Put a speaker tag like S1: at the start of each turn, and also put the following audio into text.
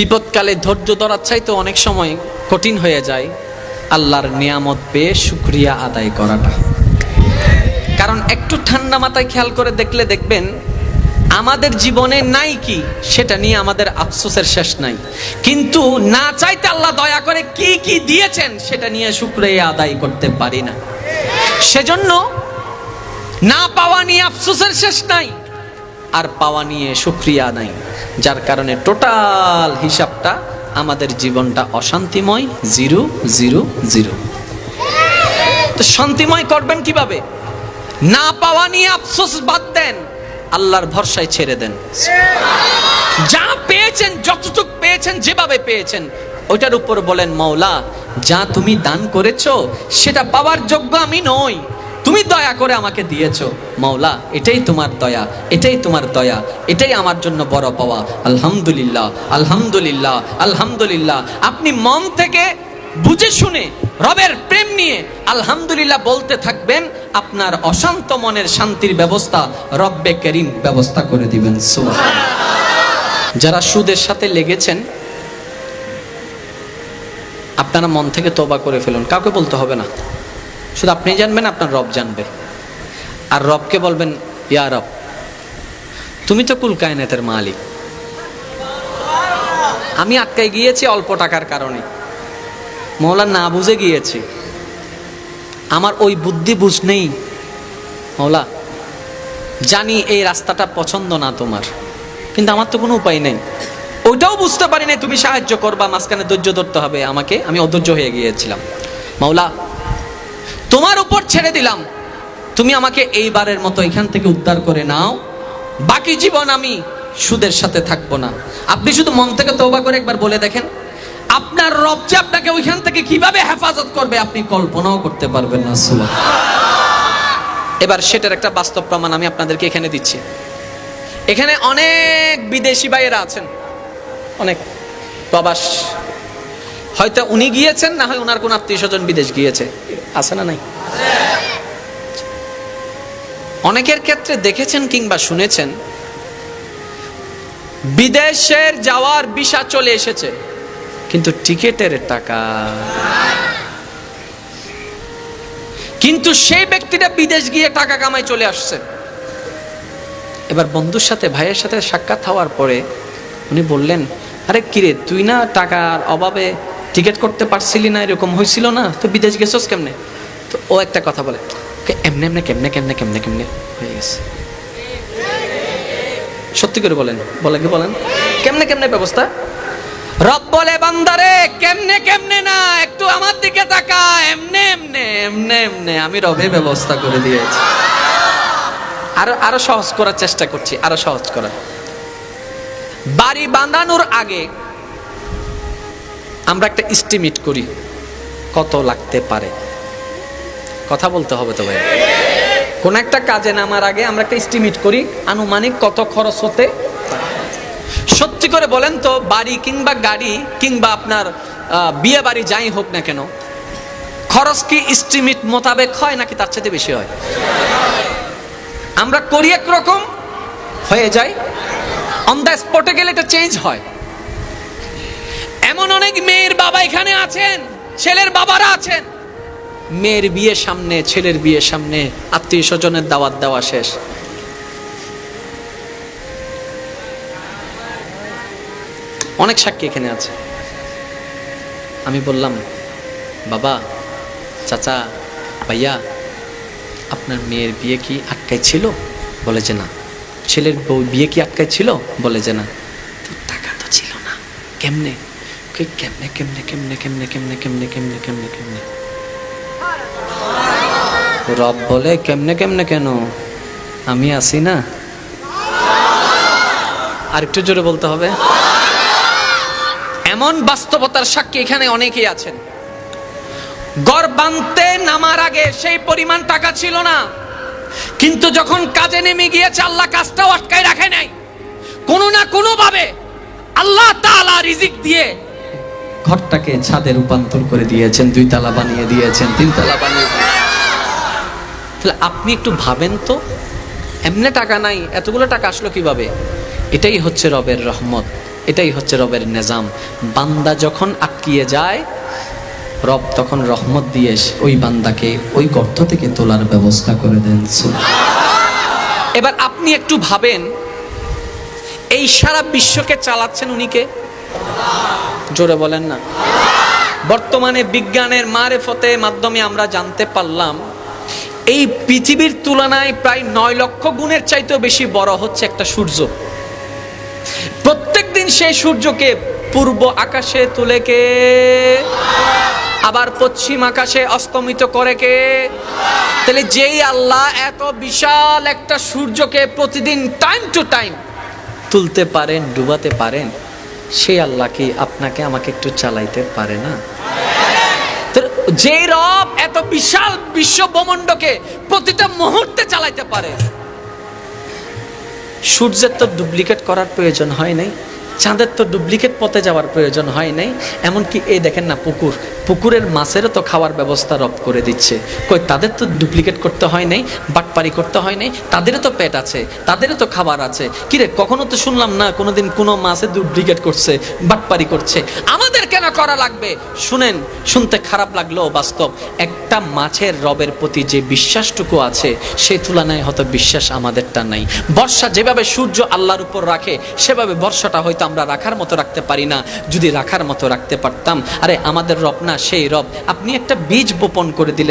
S1: বিপদকালে ধৈর্য ধরার চাইতে অনেক সময় কঠিন হয়ে যায় আল্লাহর নিয়ামত পেয়ে শুকরিয়া আদায় করাটা। কারণ একটু ঠান্ডা মাথায় খেয়াল করে দেখলে দেখবেন আমাদের জীবনে নাই কি সেটা নিয়ে আমাদের আফসোসের শেষ নাই, কিন্তু না চাইতে আল্লাহ দয়া করে কি কি দিয়েছেন সেটা নিয়ে শুকরিয়া আদায় করতে পারি না। সেজন্য না পাওয়া নিয়ে আফসোসের শেষ নাই, আর পাওয়া নিয়ে শুকরিয়া নাই, যার কারণে টোটাল হিসাবটা আমাদের জীবনটা অশান্তিময়, 0 0 0। তো শান্তিময় করবেন কিভাবে? না পাওয়া নিয়ে আফসোস বাদ দেন, আল্লাহর ভরসায় ছেড়ে দেন। যা পেয়েছেন, যতটুকু পেয়েছেন, যেভাবে পেয়েছেন ওইটার উপর বলেন, মাওলা যা তুমি দান করেছো সেটা পাওয়ার যোগ্য আমি নই, তুমি দয়া করে আমাকে দিয়েছো, মাওলা এটাই তোমার দয়া, এটাই তোমার দয়া, এটাই আমার জন্য বড় পাওয়া। আলহামদুলিল্লাহ, আলহামদুলিল্লাহ, আলহামদুলিল্লাহ। আপনি মন থেকে বুঝে শুনে রবের প্রেম নিয়ে আলহামদুলিল্লাহ বলতে থাকবেন, আপনার অশান্ত মনের শান্তির ব্যবস্থা রব্বে করিম ব্যবস্থা করে দিবেন। সুবহানাল্লাহ। যারা সুদের সাথে লেগেছেন আপনারা মন থেকে তওবা করে ফেলুন, কাউকে বলতে হবে না, শুধু আপনি জানবেন, আপনার রব জানবে। আর রবকে বলবেন, ইয়া রব তুমি তো কুল কায়নাতের মালিক, আমি আটকাই গিয়েছি অল্প টাকার কারণে, মওলা না বুঝে গিয়েছি, আমার ওই বুদ্ধি বুঝ নেই, মওলা জানি এই রাস্তাটা পছন্দ না তোমার, কিন্তু আমার তো কোনো উপায় নেই, ওইটাও বুঝতে পারি না, তুমি সাহায্য করবা, মাঝখানে ধৈর্য ধরতে হবে আমাকে, আমি অধৈর্য হয়ে গিয়েছিলাম, মওলা তোমার উপর ছেড়ে দিলাম, তুমি আমাকে এইবারের মতো এখান থেকে উদ্ধার করে নাও, বাকি জীবন আমি সুদের সাথে থাকবো না। আপনি শুধু মন থেকে তওবা করে একবার বলে দেখেন, আপনার রব যে আপনাকে ওইখান থেকে কিভাবে হেফাজত করবে আপনি কল্পনাও করতে পারবেন না। সুবহানাল্লাহ। এবার সেটার একটা বাস্তব প্রমাণ আমি আপনাদেরকে এখানে দিচ্ছি। এখানে অনেক বিদেশি ভাইয়েরা আছেন, অনেক প্রবাস, হয়তো উনি গিয়েছেন, না হয় ওনার কোন আত্মীয় স্বজন বিদেশ গিয়েছে, আছে না নাই? অনেকের ক্ষেত্রে দেখেছেন কিংবা শুনেছেন বিদেশের যাওয়ার ভিসা চলে এসেছে, কিন্তু টিকেটের টাকা, কিন্তু সেই ব্যক্তিটা বিদেশ গিয়ে টাকা কামাই চলে আসছে। এবার বন্ধুর সাথে, ভাইয়ের সাথে সাক্ষাৎ হওয়ার পরে উনি বললেন, আরে কিরে তুই না টাকার অভাবে টিকিট করতে পারছিলি না, এরকম হয়েছিল না, তো বিদেশ গেছস কেমনে? তো ও একটা কথা বলে, এমনি এমনি কেমনে কেমনে কেমনে কেমনে হয়ে গেছে। সত্যি করে বলেন, বলে কি বলেন, কেমনে কেমনে ব্যবস্থা? রব বলে, বান্দারে কেমনে কেমনে না, একটু আমার দিকে তাকা, এমনে এমনে এমনে এমনে আমি রবে ব্যবস্থা করে দিয়েছি। আরো সহজ করার চেষ্টা করছি, আরো সহজ করার। বাড়ি বাঁধানোর আগে আমরা একটা এস্টিমেট করি কত লাগতে পারে, কথা বলতে হবে তো ভাই। কোন একটা কাজে নামার আগে আমরা একটা এস্টিমেট করি আনুমানিক কত খরচ হতে পারে। সত্যি করে বলেন তো, বাড়ি কিংবা গাড়ি কিংবা আপনার বিয়ে বাড়ি যাই হোক না কেন, খরচ কি এস্টিমেট মোতাবেক হয় নাকি তার চাইতে বেশি হয়? আমরা করি একরকম, হয়ে যায়, অন দ্য স্পটে গেলে এটা চেঞ্জ হয়। এমন অনেক মেয়ের বাবা এখানে আছেন, ছেলের বাবারা আছেন, মেয়ের বিয়ে সামনে, ছেলের বিয়ে সামনে, আত্মীয় স্বজনের দাওয়াত দেওয়া শেষ, অনেক সাক্ষী এখানে আছে। আমি বললাম, বাবা, চাচা, ভাইয়া, আপনার মেয়ের বিয়ে কি আটকাই ছিল? বলে যে না। ছেলের বউ বিয়ে কি আটকাই ছিল? বলে যে না। তো টাকা তো ছিল না, কেমনে? কেমনে কেমনে কেমনে কেমনে কেমনে কেমনে কেমনে কেমনে কেমনে রব বলে, কেমনে কেমনে কেন, আমি আছি না। আর একটু জোরে বলতে হবে। এমন বাস্তবতার সাক্ষী এখানে অনেকেই আছেন। ঘর বাঁধতে নামার আগে সেই পরিমাণ টাকা ছিল না, কিন্তু যখন কাজে নেমে গিয়েছে আল্লাহ কাজটাও আটকায় রাখে নাই, কোনো না কোনো ভাবে আল্লাহ তাআলা রিজিক দিয়ে ঘরটাকে ছাদে রূপান্তর করে দিয়েছেন, 2 তালা বানিয়ে দিয়েছেন, 3 তালা বানিয়ে দিয়েছেন। তাহলে আপনি একটু ভাবেন তো, এমনি টাকা নাই, এতগুলো টাকা আসলো কিভাবে? এটাই হচ্ছে রবের রহমত। এটাই হচ্ছে রবের নিজাম। বান্দা যখন আটকিয়ে যায়, রব তখন রহমত দিয়ে ওই বান্দাকে ওই গর্ত থেকে তোলার ব্যবস্থা করে দেন। এবার আপনি একটু ভাবেন, এই সারা বিশ্বকে চালাচ্ছেন উনি কে? জোরে বলেন না। বর্তমানে বিজ্ঞানের মারেফতের মাধ্যমে আমরা জানতে পারলাম, এই পৃথিবীর তুলনায় প্রায় 9 লক্ষ গুণের চাইতেও বেশি বড় হচ্ছে একটা সূর্য। প্রত্যেক দিন সেই সূর্যকে পূর্ব আকাশে তুলে কে, আবার পশ্চিম আকাশে অস্তমিত করে কে? তাহলে যেই আল্লাহ এত বিশাল একটা সূর্যকে প্রতিদিন টাইম টু টাইম তুলতে পারেন, ডুবাতে পারেন, সেই আল্লাহ কি আপনাকে আমাকে একটু চালাইতে পারে না? যে রব এত বিশাল বিশ্ব ব্রহ্মাণ্ডকে প্রতিটা মুহূর্তে চালাইতে পারে, সূর্যের তো ডুপ্লিকেট করার প্রয়োজন হয় নাই, চাঁদের তো ডুপ্লিকেট পথে যাওয়ার প্রয়োজন হয় নাই। এমনকি এই দেখেন না, পুকুরের মাছেরও তো খাওয়ার ব্যবস্থা রব করে দিচ্ছে। কই, তাদের তো ডুপ্লিকেট করতে হয় নাই, বাটপারি করতে হয় নাই, তাদেরও তো পেট আছে, তাদেরও তো খাবার আছে। কিরে, কখনো তো শুনলাম না কোনোদিন কোনো মাছে ডুপ্লিকেট করছে, বাটপারি করছে। আমাদের কেন করা লাগবে? শুনেন, শুনতে খারাপ লাগলেও বাস্তব। একটা মাছের রবের প্রতি যে বিশ্বাসটুকু আছে, সেই তুলনায় হয়তো বিশ্বাস আমাদেরটা নাই। বর্ষা যেভাবে সূর্য আল্লাহর উপর রাখে, সেভাবে বর্ষাটা হয়তো আমরা রাখার মতো রাখতে পারি না। যদি রাখার মতো রাখতে পারতাম, আরে আমাদের রব না সেই রব। আপনি একটা বীজ বপন করে দিলেন,